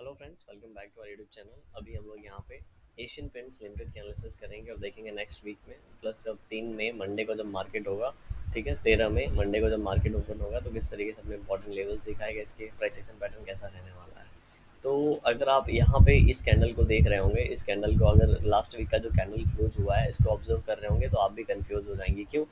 Hello friends, welcome back to our YouTube channel. अभी हम लोग यहाँ पे एशियन पेंट्स लिमिटेड की एनालिसिस करेंगे और देखेंगे नेक्स्ट वीक में प्लस जब 3 मई मंडे को जब मार्केट होगा। ठीक है, 13 मई मंडे को जब मार्केट ओपन होगा तो किस तरीके से अपने इंपॉर्टेंट लेवल्स दिखाएगा, इसके प्राइस एक्शन पैटर्न कैसा रहने वाला है। तो अगर आप यहाँ पे इस कैंडल को देख रहे होंगे, इस कैंडल को अगर लास्ट वीक का जो कैंडल क्लोज हुआ है इसको ऑब्जर्व कर रहे होंगे तो आप भी कंफ्यूज हो जाएंगे। क्यों?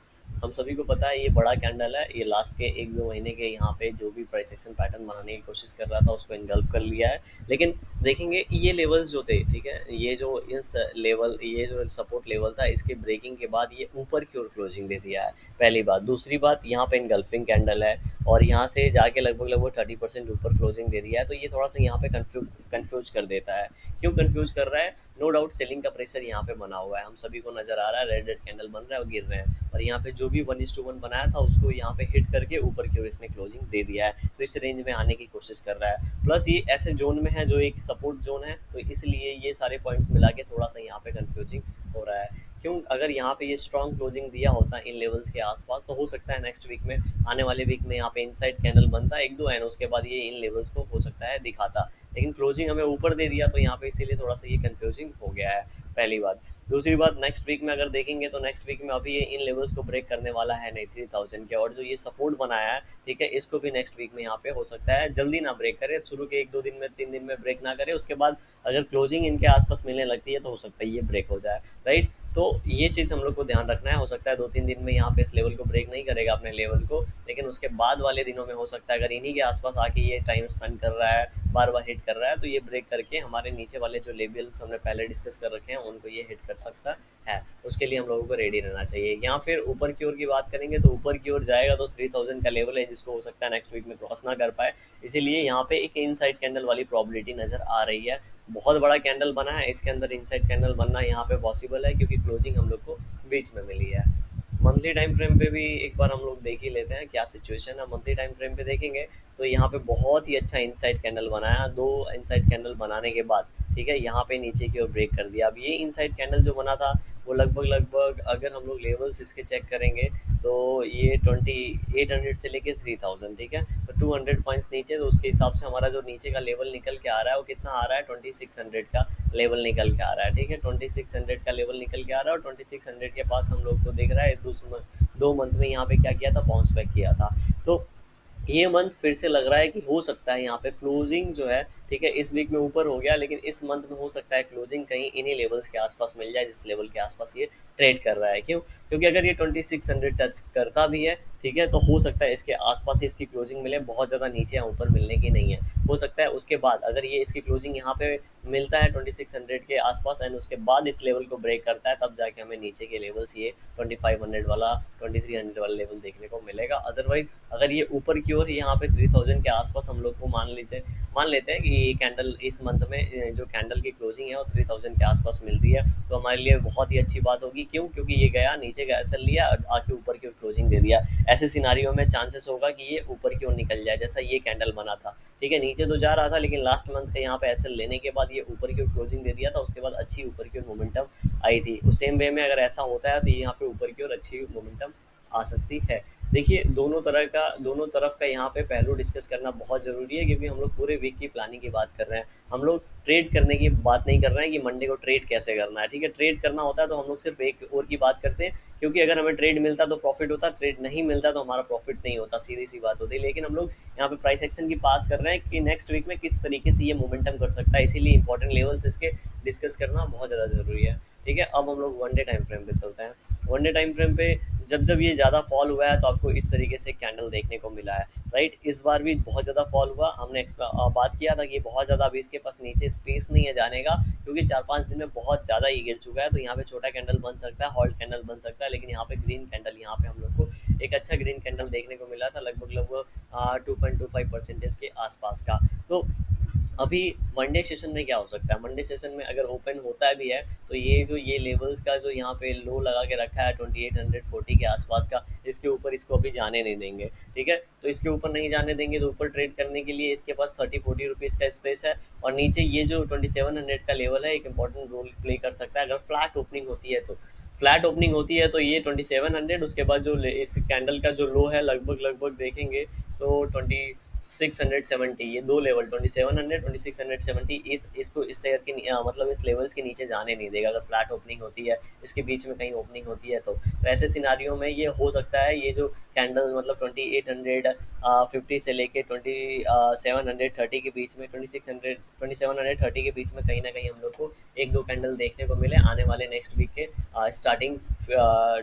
हम सभी को पता है ये बड़ा कैंडल है, ये लास्ट के 1-2 महीने के यहाँ पे जो भी प्राइस एक्शन पैटर्न बनाने की कोशिश कर रहा था उसको इनगल्फ कर लिया है। लेकिन देखेंगे ये लेवल्स जो थे, ठीक है, ये जो इस लेवल, ये जो सपोर्ट लेवल था, इसके ब्रेकिंग के बाद ये ऊपर की ओर क्लोजिंग दे दिया है। पहली बात। दूसरी बात, यहाँ पे इनगल्फिंग कैंडल है और यहाँ से जाके लगभग लगभग 30% ऊपर क्लोजिंग दे दिया है। तो ये थोड़ा सा यहाँ पे कंफ्यूज कर देता है। क्यों कंफ्यूज कर रहा है? नो डाउट सेलिंग का प्रेशर यहाँ पे बना हुआ है, हम सभी को नजर आ रहा है। रेड रेड कैंडल बन रहा है और गिर रहे हैं, और यहाँ पे जो भी 1:1 बनाया था उसको यहाँ पे हिट करके ऊपर की ओर इसने क्लोजिंग दे दिया है। तो इस रेंज में आने की कोशिश कर रहा है। प्लस ये ऐसे जोन में है जो एक सपोर्ट जोन है, तो इसलिए ये सारे पॉइंट्स मिला के थोड़ा सा यहाँ पे कंफ्यूजिंग हो रहा है। क्यों? अगर यहाँ पे ये स्ट्रॉन्ग क्लोजिंग दिया होता इन लेवल्स के आसपास तो हो सकता है नेक्स्ट वीक में, आने वाले वीक में यहाँ पे इनसाइड कैंडल बनता एक दो एंड उसके बाद ये इन लेवल्स को हो सकता है दिखाता। लेकिन क्लोजिंग हमें ऊपर दे दिया तो यहाँ पे इसीलिए थोड़ा सा ये कंफ्यूजिंग हो गया है। पहली बात। दूसरी बात, नेक्स्ट वीक में अगर देखेंगे तो नेक्स्ट वीक में अभी ये इन लेवल्स को ब्रेक करने वाला है नहीं 3000 के, और जो ये सपोर्ट बनाया है, ठीक है, इसको भी नेक्स्ट वीक में यहाँ पे हो सकता है जल्दी ना ब्रेक करे, शुरू के 1-2 दिन में 3 दिन में ब्रेक ना करे, उसके बाद अगर क्लोजिंग इनके आसपास मिलने लगती है तो हो सकता है ये ब्रेक हो जाए। राइट? तो ये चीज़ हम लोग को ध्यान रखना है। हो सकता है 2-3 दिन में यहाँ पे इस लेवल को ब्रेक नहीं करेगा अपने लेवल को, लेकिन उसके बाद वाले दिनों में हो सकता है अगर इन्हीं के आसपास आके ये टाइम स्पेंड कर रहा है, बार बार हिट कर रहा है, तो ये ब्रेक करके हमारे नीचे वाले जो लेवल्स हमने पहले डिस्कस कर रखे हैं उनको ये हिट कर सकता है। उसके लिए हम लोगों को रेडी रहना चाहिए। या फिर ऊपर की ओर की बात करेंगे तो ऊपर की ओर जाएगा तो 3000 का लेवल है जिसको हो सकता है नेक्स्ट वीक में क्रॉस ना कर पाए। इसीलिए यहाँ पे एक इनसाइड कैंडल वाली प्रॉबिलिटी नज़र आ रही है। बहुत बड़ा कैंडल बना है, इसके अंदर इनसाइड कैंडल बनना यहाँ पे पॉसिबल है क्योंकि क्लोजिंग हम लोग को बीच में मिली है। मंथली टाइम फ्रेम पे भी एक बार हम लोग देख ही लेते हैं क्या सिचुएशन है। मंथली टाइम फ्रेम पे देखेंगे तो यहाँ पे बहुत ही अच्छा इनसाइड कैंडल बनाया, दो इनसाइड कैंडल बनाने के बाद, ठीक है, यहाँ पे नीचे की ओर ब्रेक कर दिया। अब ये इनसाइड कैंडल जो बना था वो लगभग लगभग अगर हम लोग लेवल्स इसके चेक करेंगे तो ये 2800 से लेके 3000, ठीक है, तो 200 पॉइंट्स नीचे, तो उसके हिसाब से हमारा जो नीचे का लेवल निकल के आ रहा है वो कितना आ रहा है, 2600 का लेवल निकल के आ रहा है। ठीक है, 2600 का लेवल निकल के आ रहा है और 2600 के पास हम लोग को दिख रहा है 2 मंथ में यहाँ पे क्या किया था, बाउंस बैक किया था। तो ये मंथ फिर से लग रहा है कि हो सकता है यहाँ पे क्लोजिंग जो है, ठीक है, इस वीक में ऊपर हो गया, लेकिन इस मंथ में हो सकता है क्लोजिंग कहीं इन्हीं लेवल्स के आसपास मिल जाए जिस लेवल के आसपास ये ट्रेड कर रहा है। क्यों? क्योंकि अगर ये 2600 टच करता भी है, ठीक है, तो हो सकता है इसके आसपास ही इसकी क्लोजिंग मिले, बहुत ज़्यादा नीचे या ऊपर मिलने की नहीं है। हो सकता है उसके बाद अगर ये इसकी क्लोजिंग यहाँ पे मिलता है 2600 के आसपास एंड उसके बाद इस लेवल को ब्रेक करता है, तब जाके हमें नीचे के लेवल्स ये 2500 वाला, 2300 वाला लेवल देखने को मिलेगा। अदरवाइज अगर ये ऊपर की ओर यहाँ पे 3000 के आसपास हम लोग को मान लेते हैं कि ये कैंडल इस मंथ में जो कैंडल की क्लोजिंग है वो 3000 के आसपास मिलती है तो हमारे लिए बहुत ही अच्छी बात होगी। क्यों? क्योंकि ये गया नीचे का एसएल लिया और आके ऊपर की ओर क्लोजिंग दे दिया। ऐसे सिनारियों में चांसेस होगा कि ये ऊपर की ओर निकल जाए, जैसा ये कैंडल बना था। ठीक है, नीचे तो जा रहा था लेकिन लास्ट मंथ का यहाँ पे एसएल लेने के बाद ये ऊपर की ओर क्लोजिंग दे दिया था, उसके बाद अच्छी ऊपर की ओर मोमेंटम आई थी। उस सेम वे में अगर ऐसा होता है तो ये यहाँ पे ऊपर की ओर अच्छी मोमेंटम आ सकती है। देखिए, दोनों तरफ का यहाँ पे पहलू डिस्कस करना बहुत ज़रूरी है क्योंकि हम लोग पूरे वीक की प्लानिंग की बात कर रहे हैं। हम लोग ट्रेड करने की बात नहीं कर रहे हैं कि मंडे को ट्रेड कैसे करना है। ठीक है, ट्रेड करना होता है तो हम लोग सिर्फ एक और की बात करते हैं, क्योंकि अगर हमें ट्रेड मिलता तो प्रॉफिट होता, ट्रेड नहीं मिलता तो हमारा प्रॉफिट नहीं होता, सीधी सी बात होती है। लेकिन हम लोग यहाँ पे प्राइस एक्शन की बात कर रहे हैं कि नेक्स्ट वीक में किस तरीके से ये मोमेंटम कर सकता है, इसीलिए इंपॉर्टेंट लेवल्स इसके डिस्कस करना बहुत ज़्यादा ज़रूरी है। ठीक है, अब हम लोग वन डे टाइम फ्रेम पे चलते हैं। वन डे टाइम फ्रेम पे जब ये ज़्यादा फॉल हुआ है तो आपको इस तरीके से कैंडल देखने को मिला है। राइट, इस बार भी बहुत ज़्यादा फॉल हुआ। हमने बात किया था कि बहुत ज़्यादा अभी इसके पास नीचे स्पेस नहीं है जाने का, क्योंकि 4-5 दिन में बहुत ज़्यादा ये गिर चुका है। तो यहाँ पे छोटा कैंडल बन सकता है, हॉल्ट कैंडल बन सकता है, लेकिन यहाँ पे ग्रीन कैंडल, यहाँ पे हम लोग को एक अच्छा ग्रीन कैंडल देखने को मिला था, लगभग लगभग 2.25% के आसपास का। तो अभी मंडे सेशन में क्या हो सकता है? मंडे सेशन में अगर ओपन होता भी है तो ये लेवल्स का जो यहाँ पे लो लगा के रखा है 2840 के आसपास का, इसके ऊपर इसको अभी जाने नहीं देंगे। ठीक है, तो इसके ऊपर नहीं जाने देंगे तो ऊपर ट्रेड करने के लिए इसके पास 30-40 रुपीज़ का स्पेस है, और नीचे ये जो 2700 का लेवल है एक इंपॉर्टेंट रोल प्ले कर सकता है। अगर फ्लैट ओपनिंग होती है तो ये 2700, उसके बाद जो इस कैंडल का जो लो है लगभग लगभग देखेंगे तो 2670, ये दो लेवल 2700 2670, इसको इस शेयर के मतलब इस लेवल्स के नीचे जाने नहीं देगा। अगर फ्लैट ओपनिंग होती है, इसके बीच में कहीं ओपनिंग होती है तो ऐसे सिनारियों में ये हो सकता है, ये जो कैंडल मतलब 2850 से लेके 2730 के बीच में, 2730 के बीच में कहीं ना कहीं हम लोग को एक दो कैंडल देखने को मिले आने वाले नेक्स्ट वीक के स्टार्टिंग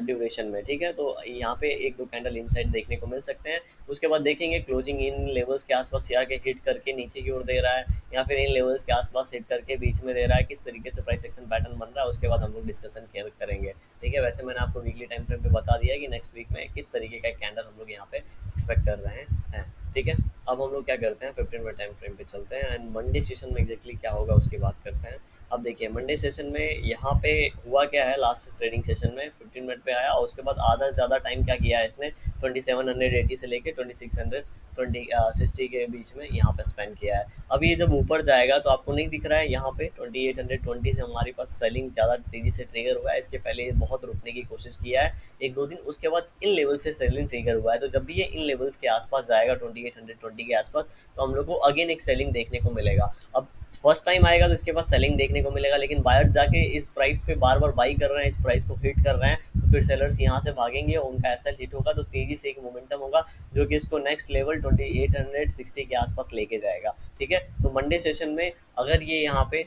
ड्यूरेशन में। ठीक है, तो यहाँ पे एक दो कैंडल इनसाइड देखने को मिल सकते हैं। उसके बाद देखेंगे क्लोजिंग इन लेवल्स के आसपास या के हिट करके नीचे की ओर दे रहा है, या फिर इन लेवल्स के आसपास हिट करके बीच में दे रहा है, किस तरीके से प्राइस एक्शन पैटर्न बन रहा है, उसके बाद हम लोग डिस्कशन करेंगे। ठीक है, वैसे मैंने आपको वीकली टाइम फ्रेम पे बता दिया है कि नेक्स्ट वीक में किस तरीके का कैंडल हम लोग यहाँ पे एक्सपेक्ट कर रहे हैं। ठीक है, अब हम लोग क्या करते हैं, 15 मिनट टाइम फ्रेम पे चलते हैं एंड मंडे सेशन में एग्जैक्टली क्या होगा उसकी बात करते हैं। अब देखिए मंडे सेशन में यहाँ पे हुआ क्या है, लास्ट ट्रेडिंग सेशन में 15 मिनट पे आया और उसके बाद आधा से ज़्यादा टाइम क्या किया है इसने, 2780 से लेके 2660 के बीच में यहाँ पे स्पेंड किया है। अब ये जब ऊपर जाएगा तो आपको नहीं दिख रहा है, यहाँ पे 2820 से हमारे पास सेलिंग ज़्यादा तेज़ी से ट्रिगर हुआ है। इसके पहले ये बहुत रुकने की कोशिश किया है एक दो दिन, उसके बाद इन लेवल से सेलिंग ट्रिगर हुआ है। तो जब भी ये इन लेवल्स के आसपास जाएगा 2820 के आसपास, तो हम लोग को अगेन एक सेलिंग देखने को मिलेगा। अब फर्स्ट टाइम आएगा तो इसके पास सेलिंग देखने को मिलेगा, लेकिन बायर्स जाके इस प्राइस पे बार बार बाई कर रहे हैं, इस प्राइस को हिट कर रहे हैं, तो फिर सेलर्स यहाँ से भागेंगे और उनका एसएल हिट होगा तो तेजी से एक मोमेंटम होगा जो कि इसको नेक्स्ट लेवल 2860 के आसपास लेके जाएगा। ठीक है, तो मंडे सेशन में अगर ये यहाँ पे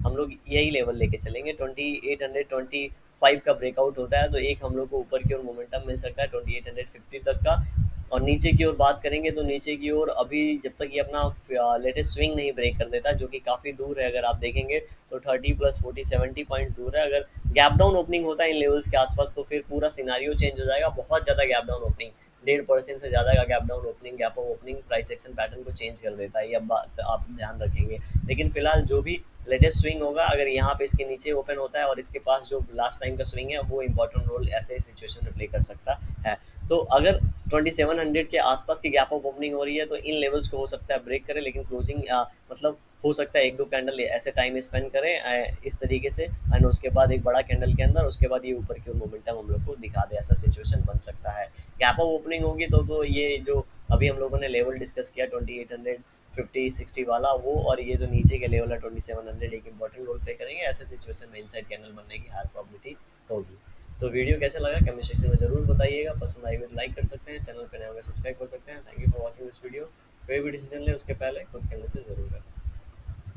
हम लोग यही लेवल लेके चलेंगे, 2825 का ब्रेकआउट होता है तो एक हम लोग को ऊपर की ओर मोमेंटम मिल सकता है 2850 तक का। और नीचे की ओर बात करेंगे तो नीचे की ओर अभी जब तक ये अपना लेटेस्ट स्विंग नहीं ब्रेक कर देता, जो कि काफ़ी दूर है, अगर आप देखेंगे तो 30+40 70 पॉइंट्स दूर है। अगर गैप डाउन ओपनिंग होता है इन लेवल्स के आसपास तो फिर पूरा सिनारियो चेंज हो जाएगा, बहुत ज़्यादा गैप डाउन ओपनिंग, 1.5% से ज़्यादा का gap down opening, gap of opening price action pattern को चेंज कर देता है, ये अब बात आप ध्यान रखेंगे। लेकिन फिलहाल जो भी लेटेस्ट स्विंग होगा, अगर यहाँ पे इसके नीचे ओपन होता है और इसके पास जो लास्ट टाइम का स्विंग है वो इंपॉर्टेंट रोल ऐसे सिचुएशन में प्ले कर सकता है। तो अगर 2700 के आसपास की गैप ऑफ ओपनिंग हो रही है तो इन लेवल्स को हो सकता है ब्रेक करे, लेकिन क्लोजिंग मतलब हो सकता है एक दो कैंडल ऐसे टाइम स्पेंड करें इस तरीके से, एंड उसके बाद एक बड़ा कैंडल के अंदर उसके बाद ये ऊपर की ओर मोमेंटम हम लोग को दिखा दे, ऐसा सिचुएशन बन सकता है। गैप ऑफ ओपनिंग होगी तो ये जो अभी हम लोगों ने लेवल डिस्कस किया 2850-60 वाला, वो और ये जो नीचे के लेवल है 2700 एक इंपॉर्टेंट रोल प्ले करेंगे। ऐसे सिचुएशन में इनसाइड कैंडल बनने की हायर प्रॉबिलिटी होगी। तो वीडियो कैसा लगा कमेंट सेक्शन में ज़रूर बताइएगा, पसंद आई तो लाइक कर सकते हैं, चैनल पर नए होंगे सब्सक्राइब कर सकते हैं। Thank you for watching this video. कोई भी डिसीजन ले उसके पहले खुद खेलने से ज़रूर करें।